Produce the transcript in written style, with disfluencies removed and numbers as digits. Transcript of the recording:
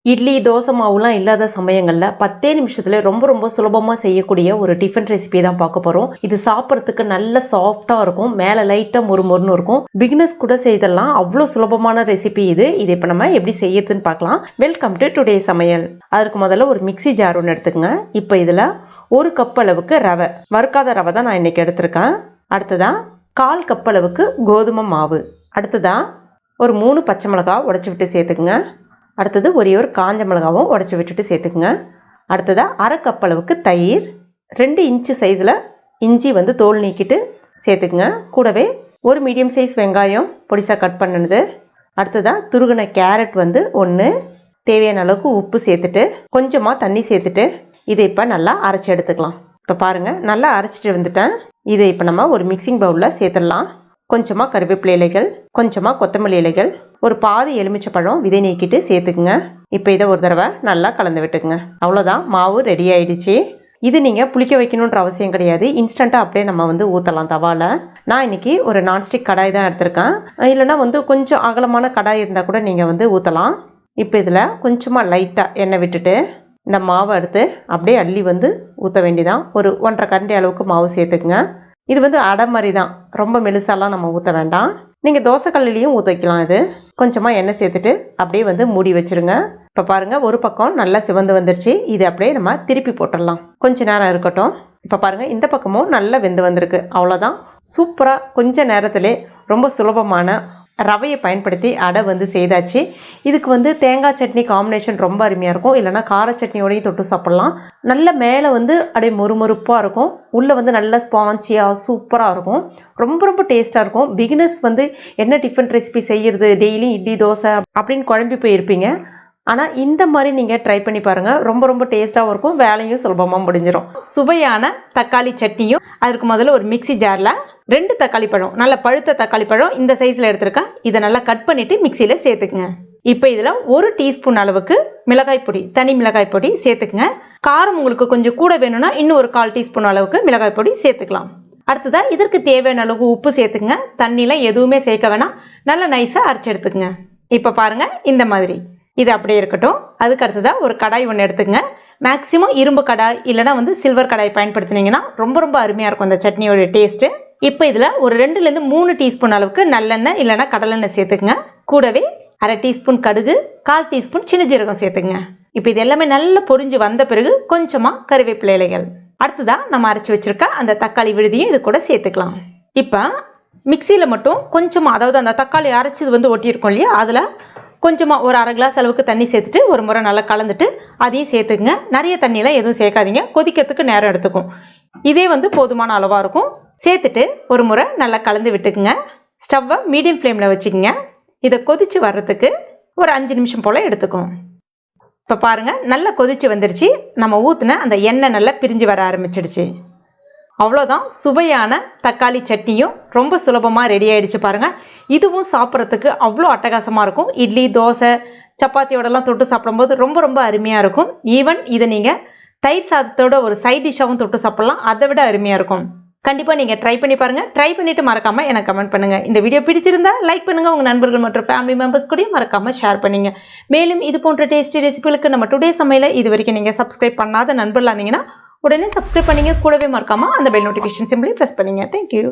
இட்லி தோசை மாவுலாம் இல்லாத சமயங்களில் 10 நிமிஷத்துல ரொம்ப சுலபமாக செய்யக்கூடிய ஒரு டிஃபன் ரெசிபி தான் பார்க்க போகிறோம். இது சாப்பிட்றதுக்கு நல்ல சாஃப்டாக இருக்கும், மேலே லைட்டாக மொறுமொறுன்னு இருக்கும். பிகினர்ஸ் கூட செய்தெல்லாம் அவ்வளோ சுலபமான ரெசிபி இது. இதை இப்போ நம்ம எப்படி செய்யறதுன்னு பார்க்கலாம். வெல்கம் டு டுடே சமையல். அதற்கு முதல்ல ஒரு மிக்சி ஜார் ஒன்று எடுத்துக்கங்க. இப்போ இதில் 1 கப் அளவுக்கு ரவை, வறுக்காத ரவை தான் நான் இன்னைக்கு எடுத்திருக்கேன். அடுத்ததான் 1/4 கப் அளவுக்கு கோதுமை மாவு. அடுத்ததான் ஒரு 3 பச்சை மிளகாய் உடைச்சி விட்டு சேர்த்துக்குங்க. அடுத்தது ஒரே ஒரு காஞ்ச மிளகாவும் உடச்சி விட்டுட்டு சேர்த்துக்குங்க. அடுத்ததாக 1/2 கப் அளவுக்கு தயிர், 2 இன்ச்சு சைஸில் இஞ்சி தோல் நீக்கிட்டு சேர்த்துக்குங்க. கூடவே ஒரு மீடியம் சைஸ் வெங்காயம் பொடிசாக கட் பண்ணினது. அடுத்ததாக துருகின கேரட் 1, தேவையான அளவுக்கு உப்பு சேர்த்துட்டு கொஞ்சமாக தண்ணி சேர்த்துட்டு இதை இப்போ நல்லா அரைச்சி எடுத்துக்கலாம். இப்போ பாருங்கள், நல்லா அரைச்சிட்டு வந்துட்டேன். இதை இப்போ நம்ம ஒரு மிக்சிங் பவுலில் சேர்த்துடலாம். கொஞ்சமாக கருவேப்பிலை இலைகள், கொஞ்சமாக கொத்தமல்லி இலைகள், ஒரு பாதி எலுமிச்சை பழம் விதை நீக்கிட்டு சேர்த்துக்குங்க. இப்போ இதை ஒரு தடவை நல்லா கலந்து விட்டுக்குங்க. அவ்வளோதான், மாவு ரெடி ஆயிடுச்சு. இது நீங்கள் புளிக்க வைக்கணுன்ற அவசியம் கிடையாது. இன்ஸ்டண்ட்டாக அப்படியே நம்ம ஊற்றலாம் தவாவில். நான் இன்னைக்கு ஒரு நான்ஸ்டிக் கடாய் தான் எடுத்திருக்கேன். இல்லைனா கொஞ்சம் அகலமான கடாய் இருந்தால் கூட நீங்கள் ஊற்றலாம். இப்போ இதில் கொஞ்சமாக லைட்டாக எண்ணெய் விட்டுட்டு இந்த மாவை எடுத்து அப்படியே அள்ளி ஊற்ற வேண்டிதான். ஒரு 1.5 கரண்டி அளவுக்கு மாவு சேர்த்துக்குங்க. இது அடை மாதிரி தான், ரொம்ப மெலுசாலாம் நம்ம ஊற்ற வேண்டாம். நீங்கள் தோசைக்கல்லையும் ஊற்ற வைக்கலாம். இது கொஞ்சமாக எண்ணெய் சேர்த்துட்டு அப்படியே மூடி வச்சுருங்க. இப்போ பாருங்கள், ஒரு பக்கம் நல்லா சிவந்து வந்துருச்சு. இது அப்படியே நம்ம திருப்பி போட்டுடலாம். கொஞ்ச நேரம் இருக்கட்டும். இப்போ பாருங்கள், இந்த பக்கமும் நல்லா வெந்து வந்திருக்கு. அவ்வளோதான், சூப்பராக கொஞ்ச நேரத்திலே ரொம்ப சுலபமான ரவையை பயன்படுத்தி அடை செய்தாச்சு. இதுக்கு தேங்காய் சட்னி காம்பினேஷன் ரொம்ப அருமையாக இருக்கும். இல்லைனா கார சட்னியோடையும் தொட்டு சாப்பிட்லாம். நல்ல மேலே அப்படியே மொறுமொறுப்பாக இருக்கும், உள்ளே நல்ல ஸ்பான்ச்சியாக சூப்பராக இருக்கும். ரொம்ப டேஸ்ட்டாக இருக்கும். பிகினர்ஸ் என்ன டிஃபன் ரெசிபி செய்கிறது, டெய்லி இட்லி தோசை அப்படின்னு குழம்பி போயிருப்பீங்க. ஆனால் இந்த மாதிரி நீங்கள் ட்ரை பண்ணி பாருங்கள். ரொம்ப டேஸ்ட்டாகவும் இருக்கும், வேலையும் சுலபமாக முடிஞ்சிடும். சுவையான தக்காளி சட்னியும். அதற்கு முதல்ல ஒரு மிக்சி ஜாரில் 2 தக்காளி பழம், நல்ல பழுத்த தக்காளி பழம் இந்த சைஸில் எடுத்திருக்கேன். இதை நல்லா கட் பண்ணிவிட்டு மிக்சியில் சேர்த்துக்குங்க. இப்போ இதில் 1 டீஸ்பூன் அளவுக்கு மிளகாய் பொடி, தனி மிளகாய் பொடி சேர்த்துக்குங்க. காரம் உங்களுக்கு கொஞ்சம் கூட வேணும்னா இன்னும் ஒரு 1/4 டீஸ்பூன் அளவுக்கு மிளகாய் பொடி சேர்த்துக்கலாம். அடுத்ததாக இதற்கு தேவையான அளவுக்கு உப்பு சேர்த்துக்குங்க. தண்ணியில் எதுவுமே சேர்க்க வேணாம், நல்லா நைஸாக அரைச்சி எடுத்துக்குங்க. இப்போ பாருங்கள், இந்த மாதிரி இது அப்படியே இருக்கட்டும். அதுக்கு அடுத்ததாக ஒரு கடாய் ஒன்று எடுத்துக்கங்க. மேக்ஸிமம் இரும்பு கடாய் இல்லைனா சில்வர் கடாய் பயன்படுத்தினீங்கன்னா ரொம்ப அருமையாக இருக்கும் அந்த சட்னியோட டேஸ்ட்டு. இப்போ இதில் ஒரு 2லேருந்து 3 டீஸ்பூன் அளவுக்கு நல்லெண்ணெய் இல்லைனா கடலெண்ணெய் சேர்த்துக்குங்க. கூடவே 1/2 டீஸ்பூன் கடுகு, 1/4 டீஸ்பூன் சின்ன ஜீரகம் சேர்த்துக்குங்க. இப்போ இது எல்லாமே நல்லா பொரிஞ்சு வந்த பிறகு கொஞ்சமாக கருவேப்பிலை இலைகள், அடுத்ததாக நம்ம அரைச்சி வச்சிருக்க அந்த தக்காளி விழுதியும் இது கூட சேர்த்துக்கலாம். இப்போ மிக்சியில் மட்டும் கொஞ்சமாக, அதாவது அந்த தக்காளி அரைச்சது ஒட்டியிருக்கோம் இல்லையா, அதில் கொஞ்சமாக ஒரு 1/2 கிளாஸ் அளவுக்கு தண்ணி சேர்த்துட்டு ஒரு முறை நல்லா கலந்துட்டு அதையும் சேர்த்துக்குங்க. நிறைய தண்ணியெலாம் எதுவும் சேர்க்காதீங்க, கொதிக்கிறதுக்கு நேரம் எடுத்துக்கும். இதே போதுமான அளவாக இருக்கும். சேர்த்துட்டு ஒரு முறை நல்லா கலந்து விட்டுக்குங்க. ஸ்டவ்வை மீடியம் ஃப்ளேமில் வச்சுக்கோங்க. இதை கொதித்து வர்றதுக்கு ஒரு 5 நிமிஷம் போல் எடுத்துக்கும். இப்போ பாருங்கள், நல்லா கொதித்து வந்துருச்சு. நம்ம ஊற்றின அந்த எண்ணெய் நல்லா பிரிஞ்சு வர ஆரம்பிச்சிடுச்சு. அவ்வளோதான், சுவையான தக்காளி சட்னியும் ரொம்ப சுலபமாக ரெடி ஆகிடுச்சு பாருங்கள். இதுவும் சாப்பிட்றதுக்கு அவ்வளோ அட்டகாசமாக இருக்கும். இட்லி தோசை சப்பாத்தியோடலாம் தொட்டு சாப்பிடும்போது ரொம்ப அருமையாக இருக்கும். ஈவன் இதை நீங்கள் தயிர் சாதத்தோட ஒரு சைட் டிஷ்ஷாகவும் தொட்டு சாப்பிட்லாம், அதை விட அருமையாக இருக்கும். கண்டிப்பாக நீங்கள் ட்ரை பண்ணி பாருங்கள். ட்ரை பண்ணிவிட்டு மறக்காமல் எனக்கு கமெண்ட் பண்ணுங்கள். இந்த வீடியோ பிடிச்சிருந்தா லைக் பண்ணுங்கள். உங்கள் நண்பர்கள் மற்றும் ஃபேமிலி மெம்பர்ஸ் கூட மறக்காமல் ஷேர் பண்ணுங்கள். மேலும் இது போன்ற டேஸ்டி ரெசிபிகளுக்கு நம்ம டுடே சமையலை இது வரைக்கும் நீங்கள் சப்ஸ்கிரைப் பண்ணாத நண்பர்களாக இருந்தீங்கன்னா உடனே சப்ஸ்கிரைப் பண்ணிங்க. கூடவே மறக்காமல் அந்த பெல் நோட்டிஃபிகேஷன் சிம்பிளி ப்ரெஸ் பண்ணிங்க. தேங்க்யூ.